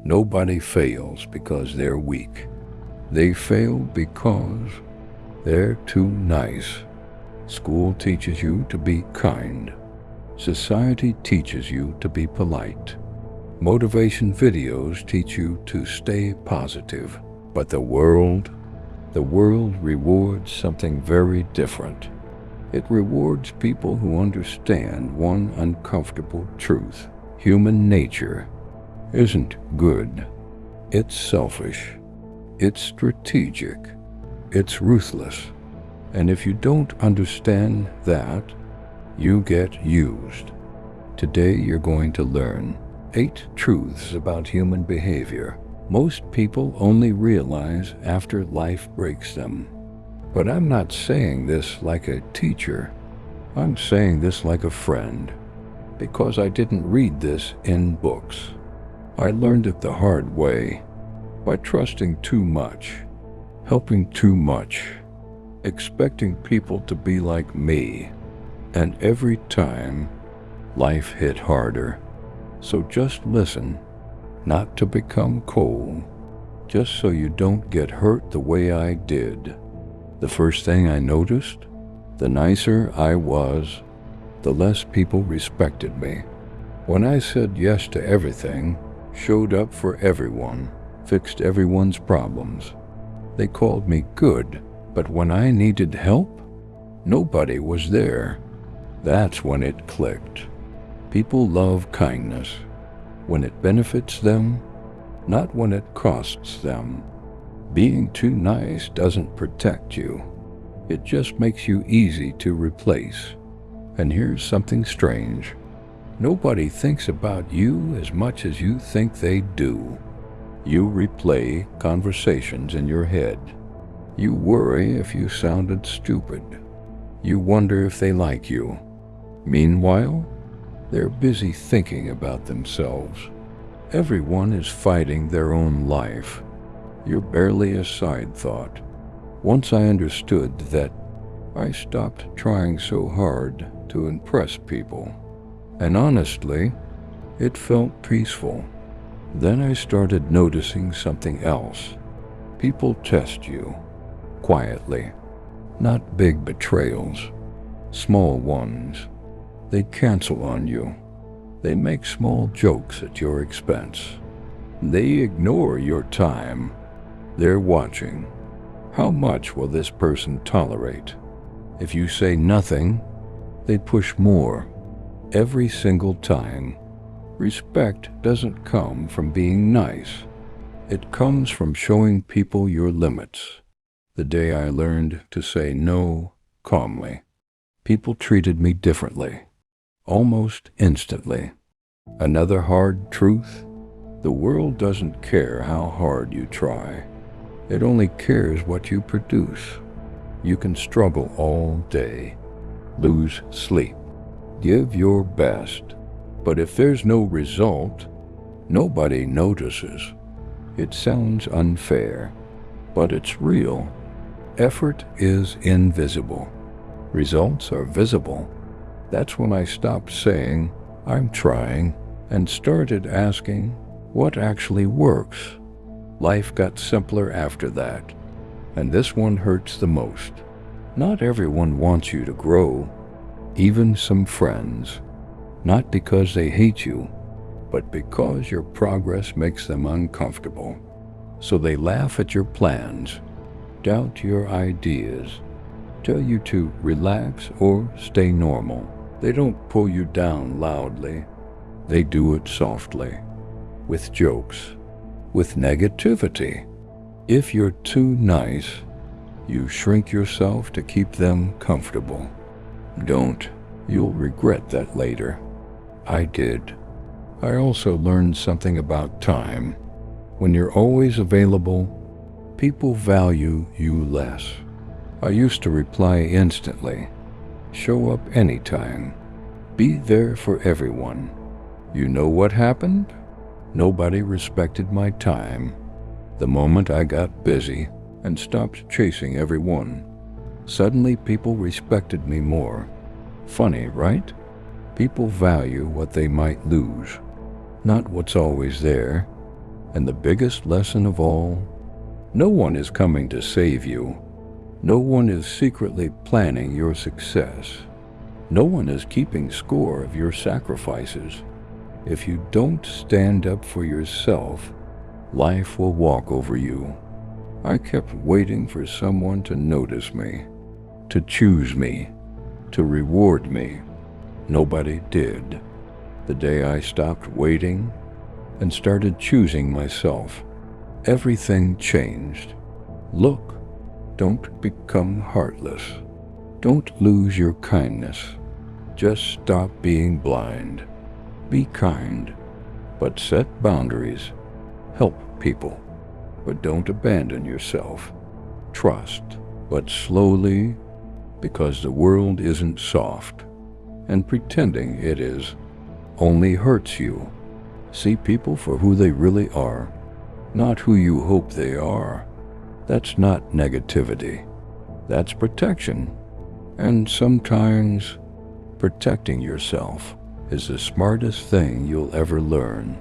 Nobody fails because they're weak. They fail because they're too nice. School teaches you to be kind. Society teaches you to be polite. Motivation videos teach you to stay positive. But the world rewards something very different. It rewards people who understand one uncomfortable truth. Human nature isn't good. It's selfish. It's strategic. It's ruthless. And if you don't understand that, you get used. Today you're going to learn 8 truths about human behavior most people only realize after life breaks them. But I'm not saying this like a teacher. I'm saying this like a friend, because I didn't read this in books. I learned it the hard way, by trusting too much, helping too much, expecting people to be like me, and every time, life hit harder. So just listen, not to become cold, just so you don't get hurt the way I did. The first thing I noticed, the nicer I was, the less people respected me. When I said yes to everything, showed up for everyone, fixed everyone's problems, they called me good, but when I needed help, nobody was there. That's when it clicked. People love kindness when it benefits them, not when it costs them. Being too nice doesn't protect you. It just makes you easy to replace. And here's something strange. Nobody thinks about you as much as you think they do. You replay conversations in your head. You worry if you sounded stupid. You wonder if they like you. Meanwhile, they're busy thinking about themselves. Everyone is fighting their own life. You're barely a side thought. Once I understood that, I stopped trying so hard to impress people. And honestly, it felt peaceful. Then I started noticing something else. People test you, quietly. Not big betrayals, small ones. They cancel on you. They make small jokes at your expense. They ignore your time. They're watching. How much will this person tolerate? If you say nothing, they push more. Every single time. Respect doesn't come from being nice. It comes from showing people your limits. The day I learned to say no calmly, people treated me differently. Almost instantly. Another hard truth, the world doesn't care how hard you try. It only cares what you produce. You can struggle all day, lose sleep, give your best, but if there's no result, nobody notices. It sounds unfair, but it's real. Effort is invisible. Results are visible. That's when I stopped saying, I'm trying, and started asking, what actually works? Life got simpler after that, and this one hurts the most. Not everyone wants you to grow, even some friends, not because they hate you, but because your progress makes them uncomfortable. So they laugh at your plans, doubt your ideas, tell you to relax or stay normal. They don't pull you down loudly. They do it softly, with jokes, with negativity. If you're too nice, you shrink yourself to keep them comfortable. Don't. You'll regret that later. I did. I also learned something about time. When you're always available, people value you less. I used to reply instantly. Show up anytime. Be there for everyone. You know what happened? Nobody respected my time. The moment I got busy and stopped chasing everyone, suddenly people respected me more. Funny, right? People value what they might lose, not what's always there. And the biggest lesson of all, no one is coming to save you. No one is secretly planning your success. No one is keeping score of your sacrifices. If you don't stand up for yourself, life will walk over you. I kept waiting for someone to notice me, to choose me, to reward me. Nobody did. The day I stopped waiting and started choosing myself, everything changed. Look, don't become heartless. Don't lose your kindness. Just stop being blind. Be kind, but set boundaries. Help people, but don't abandon yourself. Trust, but slowly, because the world isn't soft, and pretending it is only hurts you. See people for who they really are, not who you hope they are. That's not negativity. That's protection. And sometimes protecting yourself is the smartest thing you'll ever learn.